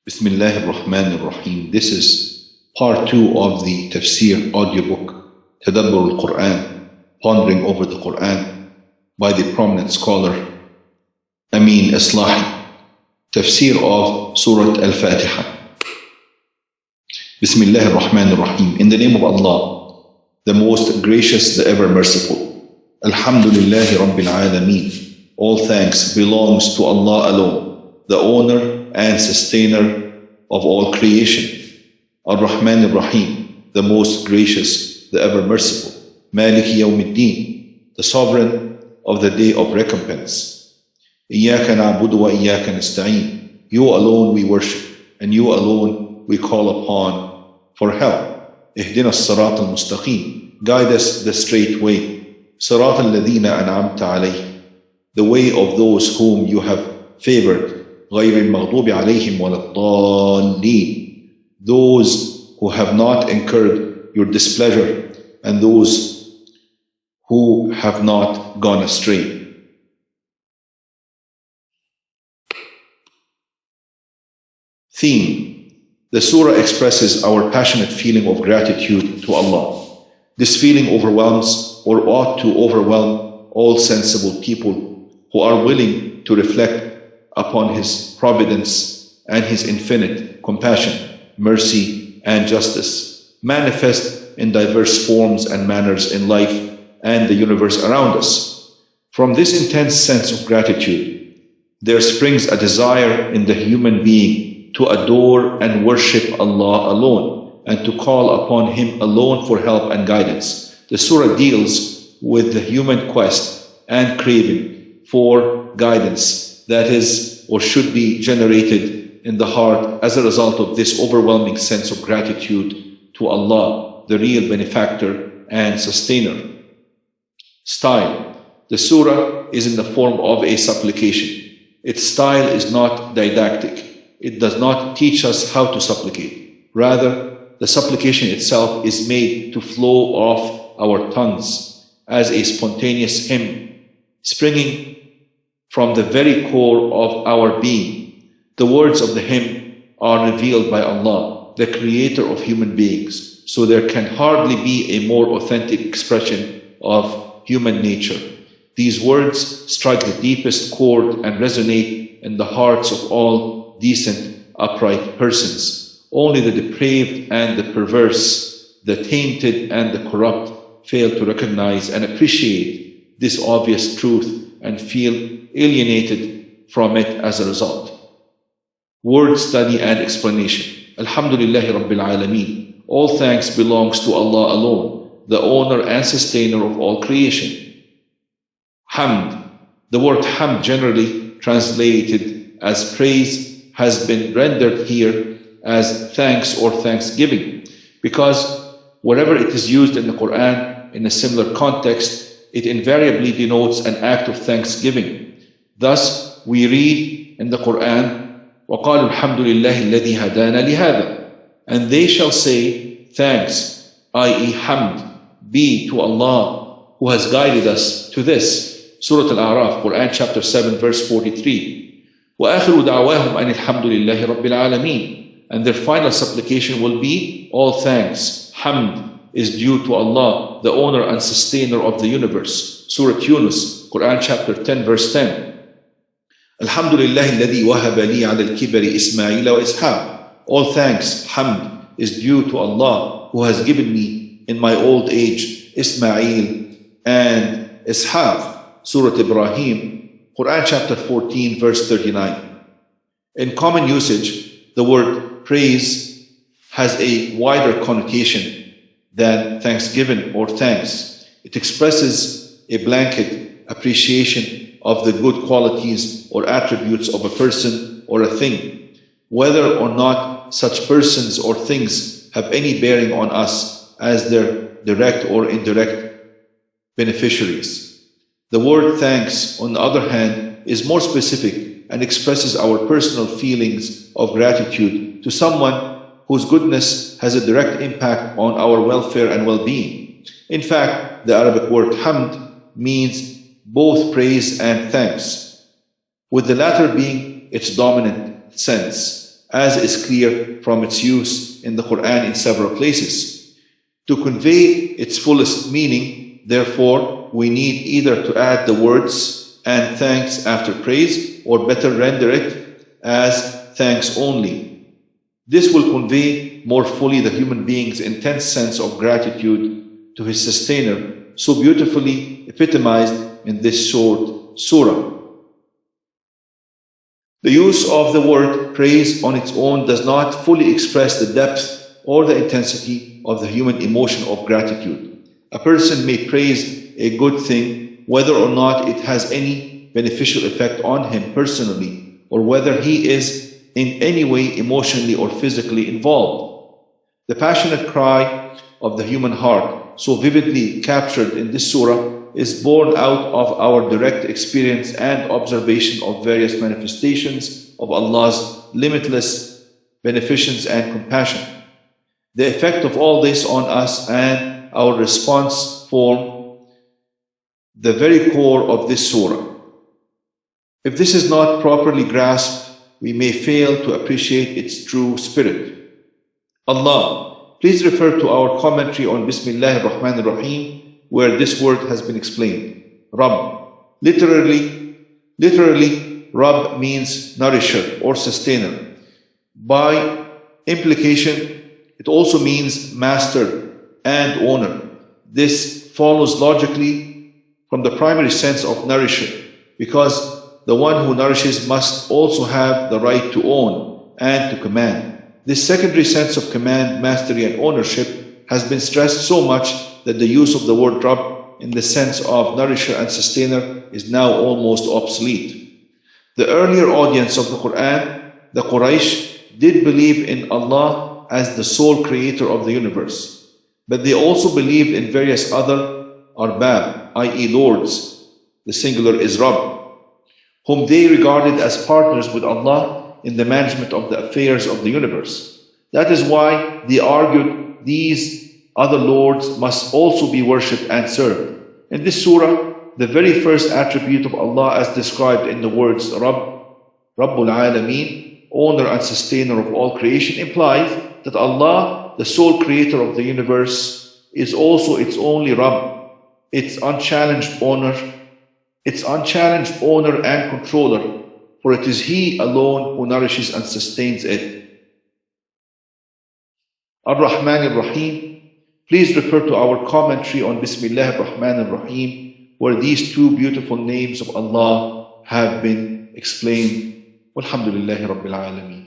Bismillah ar-Rahman ar-Rahim. This is part 2 of the Tafsir audiobook, Tadabbur al-Quran, Pondering over the Quran, by the prominent scholar Amin Islahi. Tafsir of Surah Al-Fatiha. Bismillah ar-Rahman ar-Rahim. In the name of Allah, the most gracious, the ever merciful. Alhamdulillahi Rabbil Alameen. All thanks belongs to Allah alone, the owner and sustainer of all creation. Ar-Rahman ar-Rahim, the most gracious, the ever merciful. Maliki Yawmiddin, the sovereign of the day of recompense. Iyaka na'budu wa iyaka nasta'een. You alone we worship, and you alone we call upon for help. Ihdina as-sirat al-mustaqim. Guide us the straight way. Sirat al-ladhina an'amta alayhim. The way of those whom you have favored. غير المغضوب عليهم ولا الضالين. Those who have not incurred your displeasure and those who have not gone astray. Theme. The surah expresses our passionate feeling of gratitude to Allah. This feeling overwhelms or ought to overwhelm all sensible people who are willing to reflect upon His providence and His infinite compassion, mercy, and justice, manifest in diverse forms and manners in life and the universe around us. From this intense sense of gratitude, there springs a desire in the human being to adore and worship Allah alone and to call upon Him alone for help and guidance. The surah deals with the human quest and craving for guidance that is or should be generated in the heart as a result of this overwhelming sense of gratitude to Allah, the real benefactor and sustainer. Style. The surah is in the form of a supplication. Its style is not didactic. It does not teach us how to supplicate. Rather, the supplication itself is made to flow off our tongues as a spontaneous hymn, springing from the very core of our being. The words of the hymn are revealed by Allah, the creator of human beings, so there can hardly be a more authentic expression of human nature. These words strike the deepest chord and resonate in the hearts of all decent, upright persons. Only the depraved and the perverse, the tainted and the corrupt fail to recognize and appreciate this obvious truth and feel alienated from it as a result. Word study and explanation. Alhamdulillahi Rabbil Alameen. All thanks belongs to Allah alone, the owner and sustainer of all creation. Hamd. The word hamd, generally translated as praise, has been rendered here as thanks or thanksgiving, because wherever it is used in the Quran in a similar context, it invariably denotes an act of thanksgiving. Thus, we read in the Quran, وَقَالُوا الْحَمْدُ لِلَّهِ الَّذِي هَدَانَا لِهَذَا. And they shall say, thanks, i.e. hamd, be to Allah who has guided us to this. Surah Al-A'raf, Quran chapter 7, verse 43. وَآخِرُ دَعْوَاهُمْ أَنِ الْحَمْدُ لِلَّهِ رَبِّ الْعَالَمِينَ. And their final supplication will be, all thanks, hamd, is due to Allah, the owner and sustainer of the universe. Surah Yunus, Quran chapter 10, verse 10. Alhamdulillahi alladhi wahaba li ala al-kibari Ismaila wa Ishaq. All thanks, hamd, is due to Allah who has given me in my old age Ismail and Ishaq. Surah Ibrahim, Quran chapter 14, verse 39. In common usage, the word praise has a wider connotation than thanksgiving or thanks. It expresses a blanket appreciation of the good qualities or attributes of a person or a thing, whether or not such persons or things have any bearing on us as their direct or indirect beneficiaries. The word thanks, on the other hand, is more specific and expresses our personal feelings of gratitude to someone whose goodness has a direct impact on our welfare and well-being. In fact, the Arabic word hamd means both praise and thanks, with the latter being its dominant sense. as is clear from its use in the Quran in several places. To convey its fullest meaning, therefore, we need either to add the words and thanks after praise, or better render it as thanks only. This will convey more fully the human being's intense sense of gratitude to his sustainer, so beautifully epitomized in this short surah. The use of the word praise on its own does not fully express the depth or the intensity of the human emotion of gratitude. A person may praise a good thing whether or not it has any beneficial effect on him personally, or whether he is in any way emotionally or physically involved. The passionate cry of the human heart, so vividly captured in this surah, is born out of our direct experience and observation of various manifestations of Allah's limitless beneficence and compassion. The effect of all this on us and our response form the very core of this surah. If this is not properly grasped, we may fail to appreciate its true spirit. Allah, please refer to our commentary on Bismillah ar-Rahman ar-Rahim, where this word has been explained. Rabb. Literally, Rabb means nourisher or sustainer. By implication, it also means master and owner. This follows logically from the primary sense of nourisher, because the one who nourishes must also have the right to own and to command. This secondary sense of command, mastery, and ownership has been stressed so much that the use of the word Rabb in the sense of nourisher and sustainer is now almost obsolete. The earlier audience of the Quran, the Quraysh, did believe in Allah as the sole creator of the universe, but they also believed in various other arbab, i.e. lords, the singular is Rabb, whom they regarded as partners with Allah in the management of the affairs of the universe. That is why they argued these other lords must also be worshipped and served. In this surah, the very first attribute of Allah as described in the words Rabb, Rabbul Alameen, owner and sustainer of all creation, implies that Allah, the sole creator of the universe, is also its only Rabb, its unchallenged owner and controller, for it is He alone who nourishes and sustains it. Ar-Rahman ar-Rahim. Please refer to our commentary on Bismillah ar-Rahman ar-Rahim, where these two beautiful names of Allah have been explained. Walhamdulillahi Rabbil Alameen.